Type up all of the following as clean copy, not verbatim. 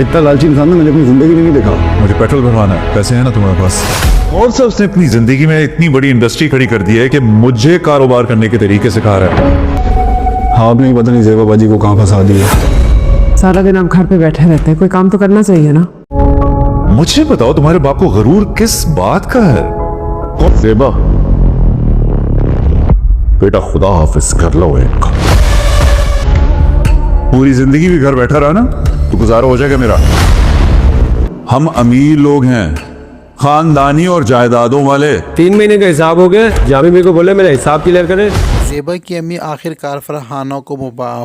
इतना लालची इंसान मैंने अपनी जिंदगी में नहीं देखा। मुझे पेट्रोल भरवाना है, पैसे हैं ना तुम्हारे पास? और सब उसने अपनी जिंदगी में इतनी बड़ी इंडस्ट्री खड़ी कर दी है कि मुझे कारोबार करने के तरीके सिखा रहा है। हाँ, आपने पता नहीं ज़ेबा बाजी को कहाँ फंसा दिया। सारा दिन आप घर पे बैठे रहते हैं, कोई काम तो करना चाहिए ना। मुझे बताओ तुम्हारे बाप को गरूर किस बात का है? ज़ेबा बेटा, खुदा हाफिज कर लो एक। पूरी जिंदगी भी घर बैठा रहा ना तो गुजारा हो जाएगा मेरा। हम अमीर लोग हैं, खानदानी और जायदादों वाले। 3 महीने का हिसाब हो गया। जामी मेरे को बोले मेरा हिसाब क्लियर करे। ज़ेबा की अम्मी आखिरकार फरहाना को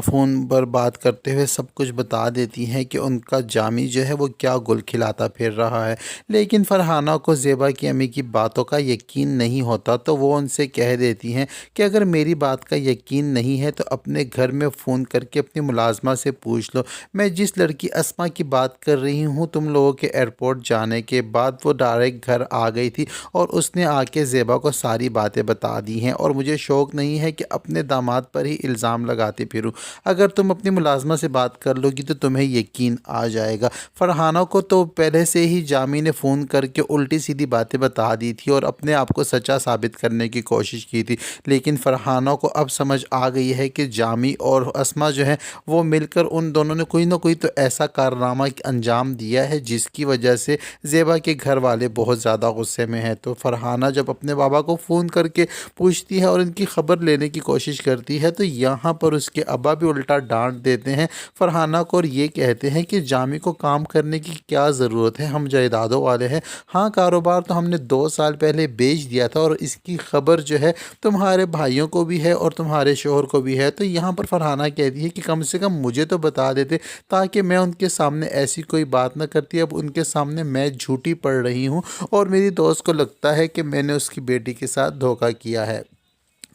फ़ोन पर बात करते हुए सब कुछ बता देती हैं कि उनका जामी जो है वो क्या गुल खिलाता फिर रहा है। लेकिन फरहाना को ज़ेबा की अम्मी की बातों का यकीन नहीं होता, तो वो उनसे कह देती हैं कि अगर मेरी बात का यकीन नहीं है तो अपने घर में फ़ोन करके अपनी मुलाजमा से पूछ लो। मैं जिस लड़की अस्मा की बात कर रही हूँ, तुम लोगों के एयरपोर्ट जाने के बाद वो डायरेक्ट घर आ गई थी और उसने आके ज़ेबा को सारी बातें बता दी हैं और मुझे शौक़ नहीं है कि अपने दामाद पर ही इल्ज़ाम लगाते फिरूं। अगर तुम अपनी मुलाजमा से बात कर लोगी तो तुम्हें यकीन आ जाएगा। फरहाना को तो पहले से ही जामी ने फ़ोन करके उल्टी सीधी बातें बता दी थी और अपने आप को सच्चा साबित करने की कोशिश की थी, लेकिन फरहाना को अब समझ आ गई है कि जामी और अस्मा जो है वो मिलकर उन दोनों ने कोई ना कोई तो ऐसा कारनामा अंजाम दिया है जिसकी वजह से ज़ेबा के घर वाले बहुत ज़्यादा गुस्से में हैं। तो फरहाना जब अपने बाबा को फ़ोन करके पूछती है और इनकी ख़बर लेने की कोशिश करती है तो यहाँ पर उसके अब्बा भी उल्टा डांट देते हैं फरहाना को और ये कहते हैं कि जामी को काम करने की क्या ज़रूरत है, हम जायदादों वाले हैं। हाँ, कारोबार तो हमने 2 साल पहले बेच दिया था और इसकी खबर जो है तुम्हारे भाइयों को भी है और तुम्हारे शोहर को भी है। तो यहाँ पर फरहाना कहती है कि कम से कम मुझे तो बता देते ताकि मैं उनके सामने ऐसी कोई बात ना करती। अब उनके सामने मैं झूठी पड़ रही हूँ और मेरी दोस्त को लगता है कि मैंने उसकी बेटी के साथ धोखा किया है।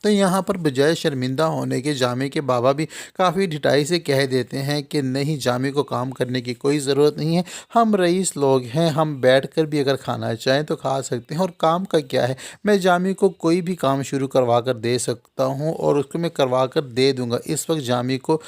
तो यहाँ पर बजाय शर्मिंदा होने के जामी के बाबा भी काफ़ी ढिठाई से कह देते हैं कि नहीं, जामी को काम करने की कोई ज़रूरत नहीं है, हम रईस लोग हैं, हम बैठकर भी अगर खाना चाहें तो खा सकते हैं और काम का क्या है, मैं जामी को कोई भी काम शुरू करवा कर दे सकता हूँ और उसको मैं करवा कर दे दूँगा। इस वक्त जामी को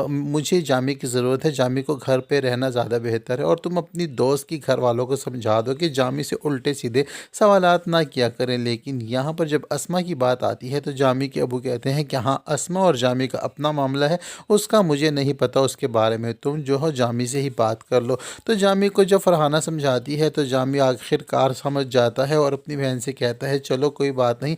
मुझे जामी की ज़रूरत है, जामी को घर पर रहना ज़्यादा बेहतर है और तुम अपनी दोस्त की घर वालों को समझा दो कि जामी से उल्टे सीधे सवालात ना किया करें। लेकिन यहाँ पर जब अस्मा की बात आती है तो जामी के अबू कहते हैं कि हाँ, अस्मा और जामी का अपना मामला है, उसका मुझे नहीं पता, उसके बारे में तुम जो हो जामी से ही बात कर लो। तो जामी को जब फरहाना समझाती है तो जामी आखिरकार समझ जाता है और अपनी बहन से कहता है चलो कोई बात नहीं,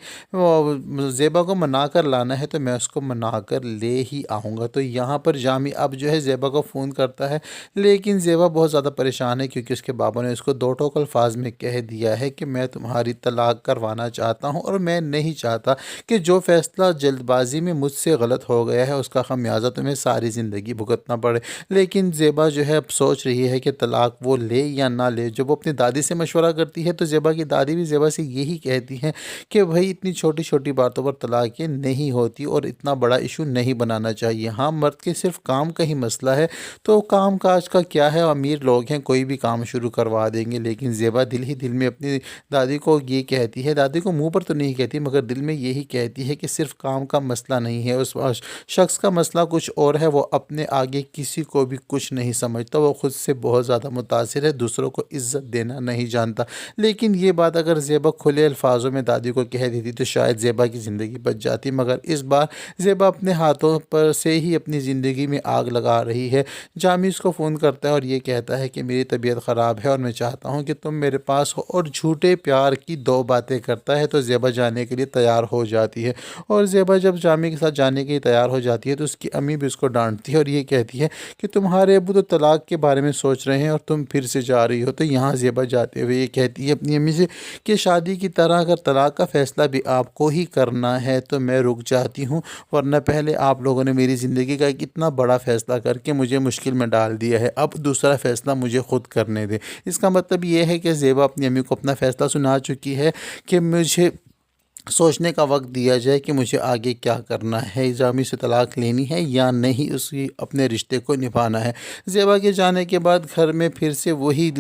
ज़ेबा को मना कर लाना है तो मैं उसको मना कर ले ही आऊँगा। तो यहाँ पर जामी अब जो है ज़ेबा को फ़ोन करता है, लेकिन ज़ेबा बहुत ज़्यादा परेशान है क्योंकि उसके बाबा ने उसको 2 टोक अल्फाज में कह दिया है कि मैं तुम्हारी तलाक करवाना चाहता हूँ और मैं नहीं चाहता कि जो फ़ैसला जल्दबाजी में मुझसे गलत हो गया है उसका ख़मियाज़ा तुम्हें सारी ज़िंदगी भुगतना पड़े। लेकिन ज़ेबा जो है अब सोच रही है कि तलाक वो ले या ना ले। जब वो अपनी दादी से मशवरा करती है तो ज़ेबा की दादी भी ज़ेबा से यही कहती हैं कि भाई इतनी छोटी छोटी बातों पर तलाक़ें नहीं होती और इतना बड़ा इशू नहीं बनाना चाहिए। हाँ, मर्द के सिर्फ काम का ही मसला है तो काम काज का क्या है, अमीर लोग हैं, कोई भी काम शुरू करवा देंगे। लेकिन ज़ेबा दिल ही दिल में अपनी दादी को ये कहती है, दादी को मुँह पर तो नहीं कहती मगर दिल में यही कहती है कि सिर्फ काम का मसला नहीं है, उस शख्स का मसला कुछ और है, वो अपने आगे किसी को भी कुछ नहीं समझता, वो खुद से बहुत ज़्यादा मुतासिर है, दूसरों को इज्जत देना नहीं जानता। लेकिन ये बात अगर ज़ेबा खुले अल्फाजों में दादी को कह देती तो शायद ज़ेबा की ज़िंदगी बच जाती, मगर इस बार ज़ेबा अपने हाथों पर से ही अपनी ज़िंदगी में आग लगा रही है। जामी उसको फ़ोन करता है और ये कहता है कि मेरी तबीयत ख़राब है और मैं चाहता हूँ कि तुम मेरे पास हो, और झूठे प्यार की 2 बातें करता है तो ज़ेबा जाने के लिए तैयार हो जाती है। और ज़ेबा जब जामी के साथ जाने के लिए तैयार हो जाती है तो उसकी अम्मी भी उसको डांटती है और ये कहती है कि तुम्हारे अबू तो तलाक के बारे में सोच रहे हैं और तुम फिर से जा रही हो। तो यहाँ ज़ेबा जाते हुए ये कहती है अपनी अम्मी से कि शादी की तरह अगर तलाक का फ़ैसला भी आपको ही करना है तो मैं रुक जाती हूँ, वरना पहले आप लोगों ने मेरी ज़िंदगी का एक इतना बड़ा फ़ैसला करके मुझे मुश्किल में डाल दिया है, अब दूसरा फ़ैसला मुझे खुद करने दें। इसका मतलब ये है कि ज़ेबा अपनी अम्मी को अपना फ़ैसला सुना चुकी है कि मुझे सोचने का वक्त दिया जाए कि मुझे आगे क्या करना है, जामी से तलाक लेनी है या नहीं, उसी अपने रिश्ते को निभाना है। ज़ेबा के जाने के बाद घर में फिर से वही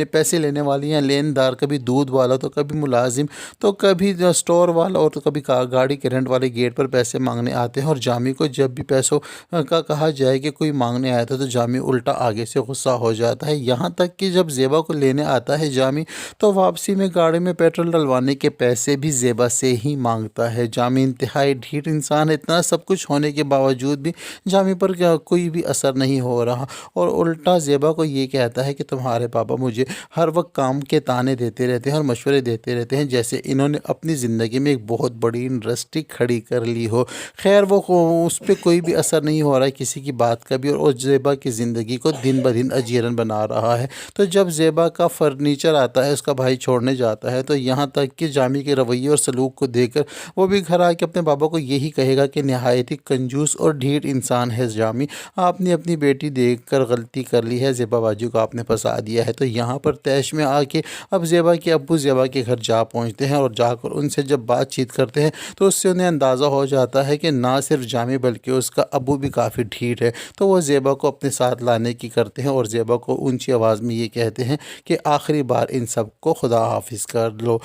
पैसे लेने वाली हैं लेनदार, कभी दूध वाला तो कभी मुलाजिम तो कभी स्टोर वाला और तो कभी गाड़ी के रेंट वाले गेट पर पैसे मांगने आते हैं। और जामी को जब भी पैसों का कहा जाए कि कोई मांगने आया था तो जामी उल्टा आगे से गुस्सा हो जाता है। यहाँ तक कि जब ज़ेबा को लेने आता है जामी तो वापसी में गाड़ी में पेट्रोल डलवाने के पैसे भी ज़ेबा से ही मांगता है। जामी इंतहाई ढीठ इंसान है। इतना सब कुछ होने के बावजूद भी जामी पर कोई भी असर नहीं हो रहा और उल्टा ज़ेबा को ये कहता है कि तुम्हारे पापा मुझे हर वक्त काम के ताने देते रहते हैं और मशवरे देते रहते हैं जैसे इन्होंने अपनी ज़िंदगी में एक बहुत बड़ी इंडस्ट्री खड़ी कर ली हो। खैर वो उस पर कोई भी असर नहीं हो रहा है किसी की बात का भी और ज़ेबा की ज़िंदगी को दिन ब दिन अजीरन बना रहा है। तो जब ज़ेबा का फर्नीचर आता है, उसका भाई छोड़ने जाता है, तो यहाँ तक कि जामी के रवैये और सलूक को देखकर वो भी घर आके अपने बाबा को यही कहेगा कि नहायत ही कंजूस और ढीठ इंसान है जामी, आपने अपनी बेटी देखकर गलती कर ली है, ज़ेबा बाजू को आपने फंसा दिया है। तो यहाँ पर तैश में आके अब ज़ेबा के अब्बू ज़ेबा के घर जा पहुँचते हैं और जाकर उनसे जब बातचीत करते हैं तो उससे उन्हें अंदाज़ा हो जाता है कि ना सिर्फ जामी बल्कि उसका अब्बू भी काफ़ी ढीठ है। तो वो ज़ेबा को अपने साथ लाने की करते हैं और ज़ेबा को ऊंची आवाज़ में ये कहते हैं कि आखिरी बार इन सब को खुदा हाफिज़ कर लो।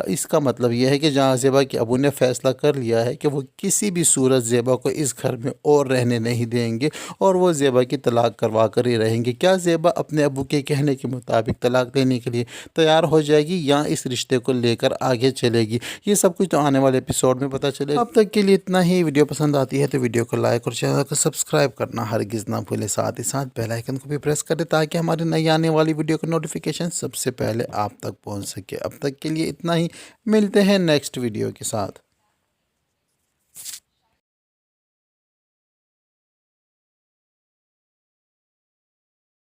इसका मतलब ये है कि जहाँ ज़ेबा के अबू ने फ़ैसला कर लिया है कि वो किसी भी सूरत ज़ेबा को इस घर में और रहने नहीं देंगे और वो ज़ेबा की तलाक करवा कर ही रहेंगे। क्या ज़ेबा अपने अबू के कहने के मुताबिक तलाक देने के लिए तैयार हो जाएगी या इस रिश्ते को लेकर आगे चलेगी, ये सब कुछ तो आने वाले एपिसोड में पता चलेगा। अब तक के लिए इतना ही। वीडियो पसंद आती है तो वीडियो को लाइक और चैनल को सब्सक्राइब करना हरगिज़ ना भूलें। साथ ही साथ बेल आइकन को भी प्रेस करें ताकि हमारी नई आने वाली वीडियो का नोटिफिकेशन सबसे पहले आप तक पहुंच सके। अब तक के लिए इतना ही, मिलते हैं नेक्स्ट वीडियो के साथ।